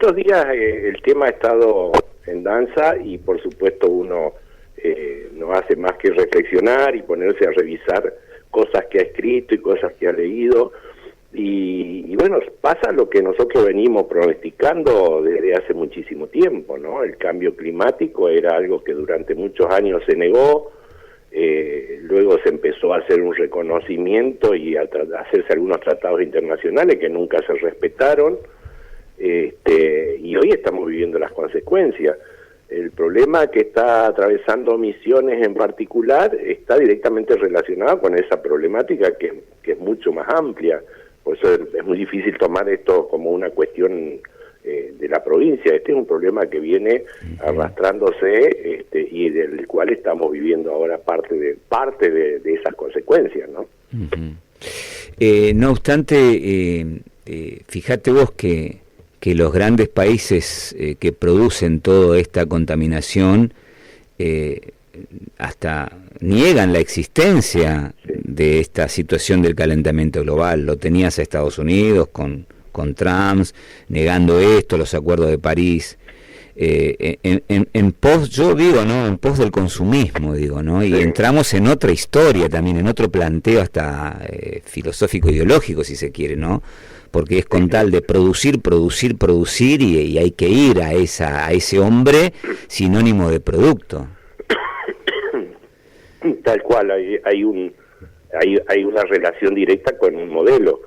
estos días el tema ha estado en danza y por supuesto uno no hace más que reflexionar y ponerse a revisar cosas que ha escrito y cosas que ha leído. Y bueno, pasa lo que nosotros venimos pronosticando desde hace muchísimo tiempo, ¿no? El cambio climático era algo que durante muchos años se negó, luego se empezó a hacer un reconocimiento y a hacerse algunos tratados internacionales que nunca se respetaron, y hoy estamos viviendo las consecuencias. El problema que está atravesando Misiones en particular está directamente relacionado con esa problemática que es mucho más amplia. Por eso es muy difícil tomar esto como una cuestión de la provincia. Este es un problema que viene arrastrándose y del cual estamos viviendo ahora parte de esas consecuencias, ¿no? No obstante, fíjate vos que los grandes países que producen toda esta contaminación hasta niegan la existencia de esta situación del calentamiento global. Lo tenías a Estados Unidos con Trump negando esto, los acuerdos de París, en pos, yo digo, ¿no? En pos del consumismo, digo, ¿no? Y entramos en otra historia también, en otro planteo hasta filosófico ideológico, si se quiere, ¿no? Porque es con tal de producir y hay que ir a ese hombre sinónimo de producto. Tal cual, hay una relación directa con un modelo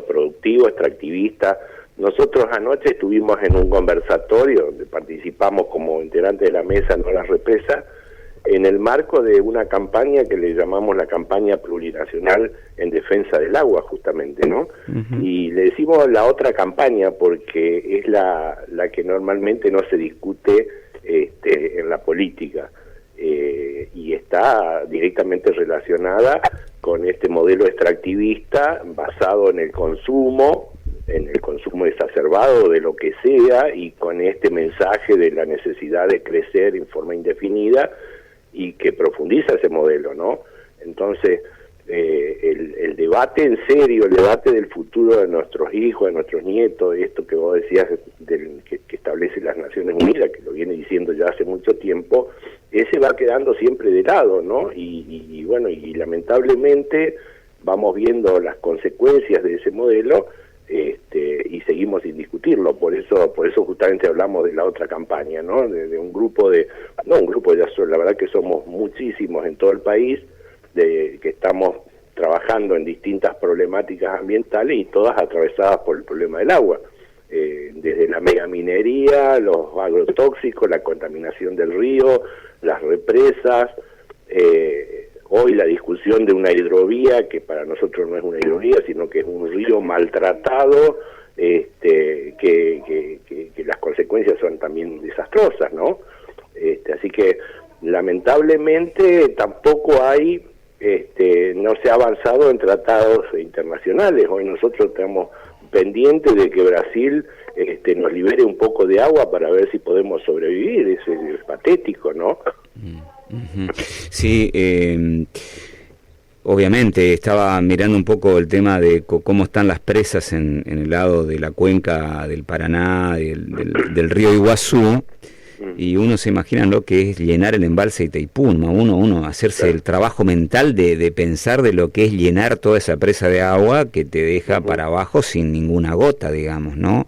productivo, extractivista. Nosotros anoche estuvimos en un conversatorio donde participamos como integrantes de la mesa No Las Represas, en el marco de una campaña que le llamamos la campaña plurinacional en defensa del agua, justamente, ¿no? Y le decimos la otra campaña porque es la que normalmente no se discute en la política. Y está directamente relacionada con este modelo extractivista basado en el consumo exacerbado de lo que sea, y con este mensaje de la necesidad de crecer en forma indefinida y que profundiza ese modelo, ¿no? Entonces, el debate en serio, el debate del futuro de nuestros hijos, de nuestros nietos, esto que vos decías que establece las Naciones Unidas, que lo viene diciendo ya hace mucho tiempo, ese va quedando siempre de lado, ¿no? Y bueno, y lamentablemente vamos viendo las consecuencias de ese modelo, y seguimos sin discutirlo. Por eso justamente hablamos de la otra campaña, ¿no? De un grupo la verdad que somos muchísimos en todo el país, que estamos trabajando en distintas problemáticas ambientales y todas atravesadas por el problema del agua, desde la megaminería, los agrotóxicos, la contaminación del río, las represas, hoy la discusión de una hidrovía que para nosotros no es una hidrovía, sino que es un río maltratado, que las consecuencias son también desastrosas, ¿no? Así que lamentablemente tampoco hay, no se ha avanzado en tratados internacionales. Hoy nosotros estamos pendientes de que Brasil nos libere un poco de agua para ver si podemos sobrevivir. Es patético, ¿no? Sí, obviamente estaba mirando un poco el tema de cómo están las presas en el lado de la cuenca del Paraná, del río Iguazú, y uno se imagina lo que es llenar el embalse de Itaipú, ¿no? Uno hacerse el trabajo mental de pensar de lo que es llenar toda esa presa de agua que te deja para abajo sin ninguna gota, digamos, ¿no?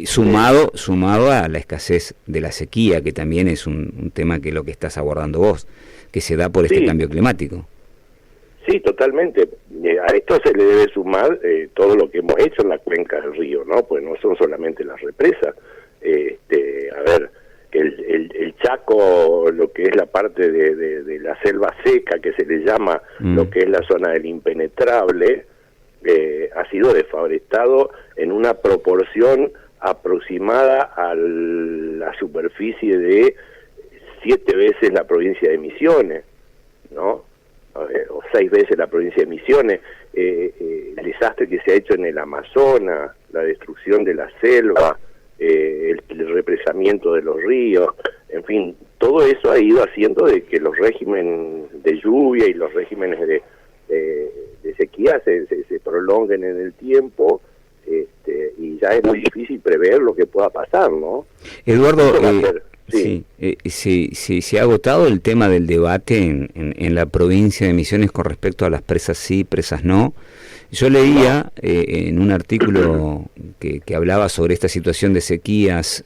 Sumado a la escasez de la sequía, que también es un tema que es lo que estás abordando vos, que se da por este cambio climático. Sí, totalmente. A esto se le debe sumar todo lo que hemos hecho en la cuenca del río, ¿no? Pues no son solamente las represas. A ver, el Chaco, lo que es la parte de la selva seca, que se le llama lo que es la zona del impenetrable, ha sido desforestado en una proporción aproximada a la superficie de 7 veces la provincia de Misiones, ¿no? O 6 veces la provincia de Misiones. El desastre que se ha hecho en el Amazonas, la destrucción de la selva, el represamiento de los ríos, en fin, todo eso ha ido haciendo de que los regímenes de lluvia y los regímenes de sequía se prolonguen en el tiempo, y y ya es muy difícil prever lo que pueda pasar, ¿no? Eduardo, sí. se ha agotado el tema del debate en la provincia de Misiones con respecto a las presas sí, presas no. Yo leía en un artículo que hablaba sobre esta situación de sequías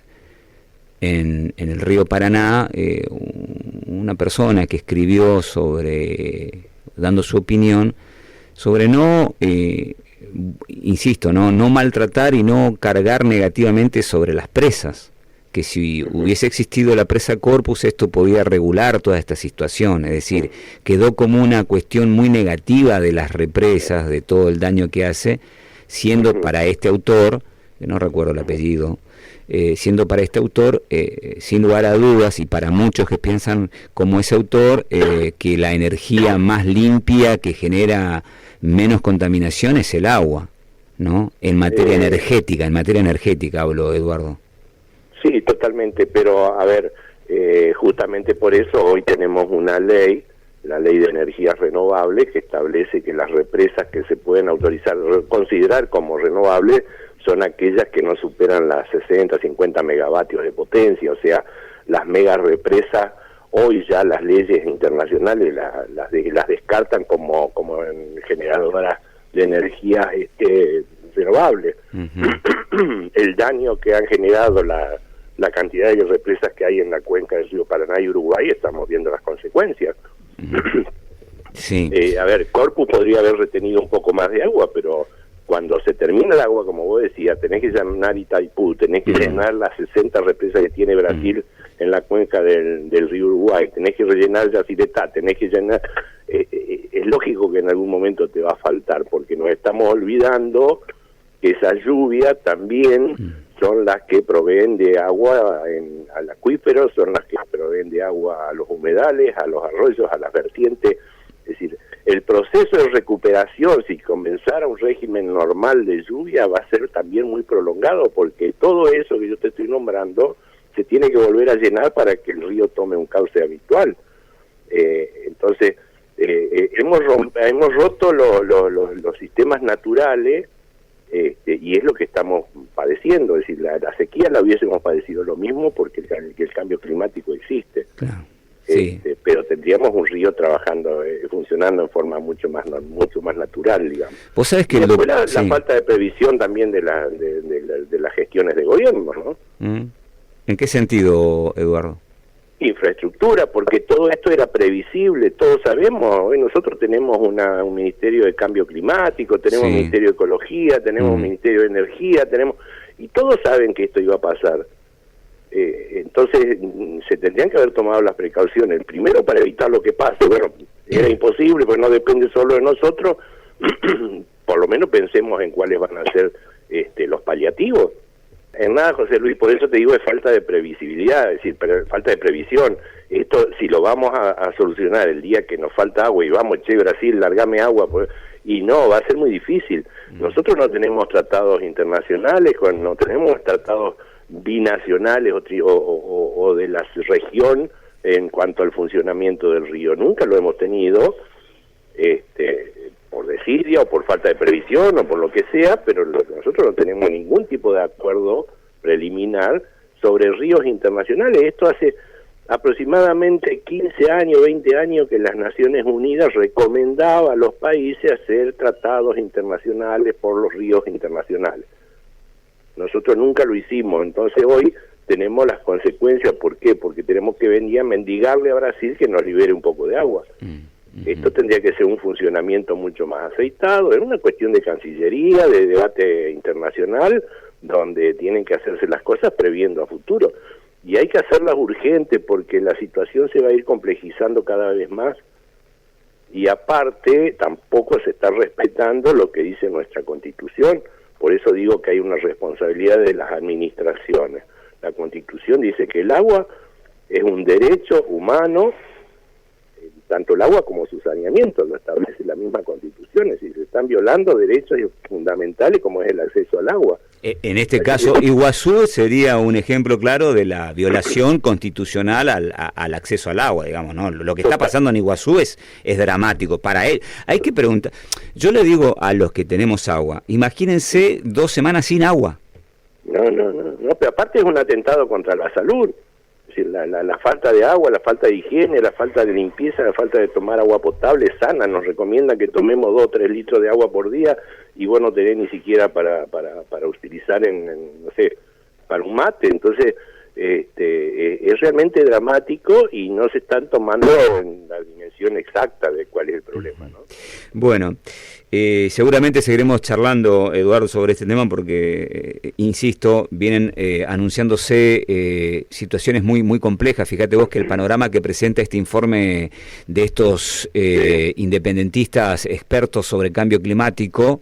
en el río Paraná, una persona que escribió dando su opinión sobre insisto, no maltratar y no cargar negativamente sobre las presas, que si hubiese existido la presa Corpus esto podía regular toda esta situación, es decir, quedó como una cuestión muy negativa de las represas, de todo el daño que hace, siendo para este autor, que no recuerdo el apellido, siendo para este autor, sin lugar a dudas, y para muchos que piensan como ese autor, que la energía más limpia que genera menos contaminación es el agua, ¿no? En materia energética hablo, Eduardo. Sí, totalmente, pero a ver, justamente por eso hoy tenemos una ley, la Ley de Energías Renovables, que establece que las represas que se pueden considerar como renovables son aquellas que no superan las 60, 50 megavatios de potencia, o sea, las mega represas, hoy ya las leyes internacionales las descartan como generadoras de energía renovable. Uh-huh. El daño que han generado la cantidad de represas que hay en la cuenca del río Paraná y Uruguay, estamos viendo las consecuencias. Uh-huh. Sí. A ver, Corpus podría haber retenido un poco más de agua, pero cuando se termina el agua, como vos decías, tenés que llenar Itaipú, tenés que llenar las 60 represas que tiene Brasil en la cuenca del río Uruguay, tenés que rellenar Yacyretá, tenés que llenar... es lógico que en algún momento te va a faltar, porque nos estamos olvidando que esa lluvia también son las que proveen de agua al acuífero, son las que proveen de agua a los humedales, a los arroyos, a las vertientes. Es decir, el proceso de recuperación, si comenzara un régimen normal de lluvia, va a ser también muy prolongado, porque todo eso que yo te estoy nombrando se tiene que volver a llenar para que el río tome un cauce habitual. Entonces, hemos roto los sistemas naturales, y es lo que estamos padeciendo. Es decir, la sequía la hubiésemos padecido lo mismo porque el cambio climático existe. Claro. Sí. Pero tendríamos un río trabajando, funcionando en forma mucho más natural, digamos. Vos sabés que la falta de previsión también de las gestiones de gobierno, ¿no? ¿En qué sentido, Eduardo? Infraestructura, porque todo esto era previsible, todos sabemos. Hoy nosotros tenemos un Ministerio de Cambio Climático, tenemos un Ministerio de Ecología, tenemos un Ministerio de Energía, y todos saben que esto iba a pasar. Entonces se tendrían que haber tomado las precauciones, primero para evitar lo que pase. Bueno, era imposible, porque no depende solo de nosotros. Por lo menos pensemos en cuáles van a ser los paliativos. En nada, José Luis, por eso te digo, es falta de previsibilidad, es decir, falta de previsión. Esto, si lo vamos a solucionar el día que nos falta agua y vamos, Brasil, largame agua, y no, va a ser muy difícil. Nosotros no tenemos tratados internacionales, no tenemos tratados binacionales o de la región en cuanto al funcionamiento del río. Nunca lo hemos tenido, por desidia o por falta de previsión o por lo que sea, pero nosotros no tenemos ningún tipo de acuerdo preliminar sobre ríos internacionales. Esto hace aproximadamente 15 años, 20 años que las Naciones Unidas recomendaba a los países hacer tratados internacionales por los ríos internacionales. Nosotros nunca lo hicimos, entonces hoy tenemos las consecuencias. ¿Por qué? Porque tenemos que mendigarle a Brasil que nos libere un poco de agua. Esto tendría que ser un funcionamiento mucho más aceitado, es una cuestión de cancillería, de debate internacional, donde tienen que hacerse las cosas previendo a futuro. Y hay que hacerlas urgentes porque la situación se va a ir complejizando cada vez más. Y aparte, tampoco se está respetando lo que dice nuestra Constitución. Por eso digo que hay una responsabilidad de las administraciones. La Constitución dice que el agua es un derecho humano, tanto el agua como su saneamiento, lo establece la misma Constitución, es decir, se están violando derechos fundamentales como es el acceso al agua. En este caso, Iguazú sería un ejemplo claro de la violación constitucional al acceso al agua, digamos, ¿no? Lo que está pasando en Iguazú es dramático. Para él, hay que preguntar, yo le digo a los que tenemos agua, imagínense 2 semanas sin agua. No, pero aparte es un atentado contra la salud. Es decir, la falta de agua, la falta de higiene, la falta de limpieza, la falta de tomar agua potable sana. Nos recomienda que tomemos 2 o 3 litros de agua por día y vos no tenés ni siquiera para utilizar no sé, para un mate. Entonces, es realmente dramático y no se están tomando en la dimensión exacta de cuál es el problema, ¿no? Bueno, seguramente seguiremos charlando, Eduardo, sobre este tema porque, insisto, vienen anunciándose situaciones muy, muy complejas. Fíjate vos que el panorama que presenta este informe de estos independentistas expertos sobre cambio climático,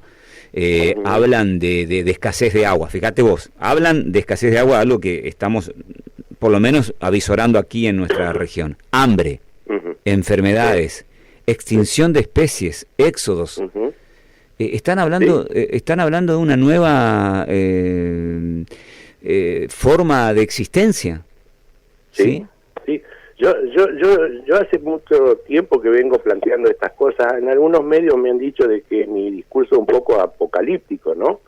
hablan de escasez de agua. Fíjate vos, hablan de escasez de agua, algo que estamos por lo menos avisorando aquí en nuestra región. Hambre, enfermedades, extinción de especies, éxodos. Están hablando de una nueva forma de existencia. Sí. Yo hace mucho tiempo que vengo planteando estas cosas. En algunos medios me han dicho de que mi discurso es un poco apocalíptico, ¿no?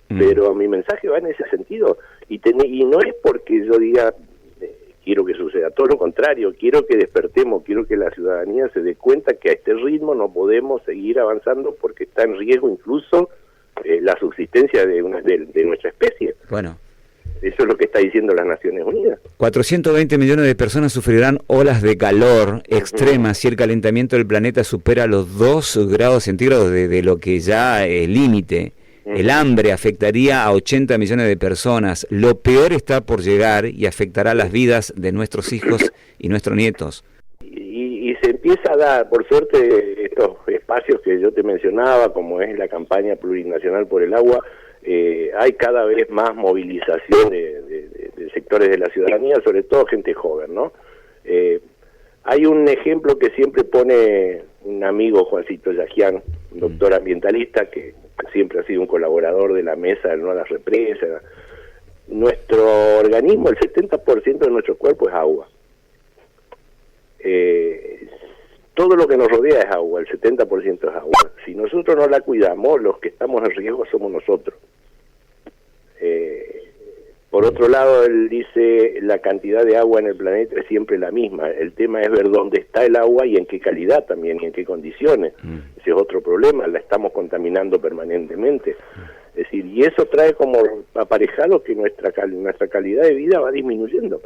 Pero mi mensaje va en ese sentido. Y no es porque yo diga quiero que suceda, todo lo contrario, quiero que despertemos, quiero que la ciudadanía se dé cuenta que a este ritmo no podemos seguir avanzando porque está en riesgo incluso la subsistencia de nuestra especie. Bueno. Eso es lo que está diciendo las Naciones Unidas. 420 millones de personas sufrirán olas de calor extremas si el calentamiento del planeta supera los 2 grados centígrados de lo que ya es límite. El hambre afectaría a 80 millones de personas. Lo peor está por llegar y afectará las vidas de nuestros hijos y nuestros nietos. Y se empieza a dar, por suerte, estos espacios que yo te mencionaba, como es la campaña plurinacional por el agua. Hay cada vez más movilización de sectores de la ciudadanía, sobre todo gente joven, ¿no? Hay un ejemplo que siempre pone un amigo, Juancito Yajian, un doctor ambientalista que siempre ha sido un colaborador de la mesa de no a las represas. Nuestro organismo, el 70% de nuestro cuerpo es agua. Todo lo que nos rodea es agua, el 70% es agua. Si nosotros no la cuidamos, los que estamos en riesgo somos nosotros. Por otro lado, él dice, la cantidad de agua en el planeta es siempre la misma. El tema es ver dónde está el agua y en qué calidad también, y en qué condiciones. Ese es otro problema, la estamos contaminando permanentemente. Es decir, y eso trae como aparejado que nuestra calidad de vida va disminuyendo.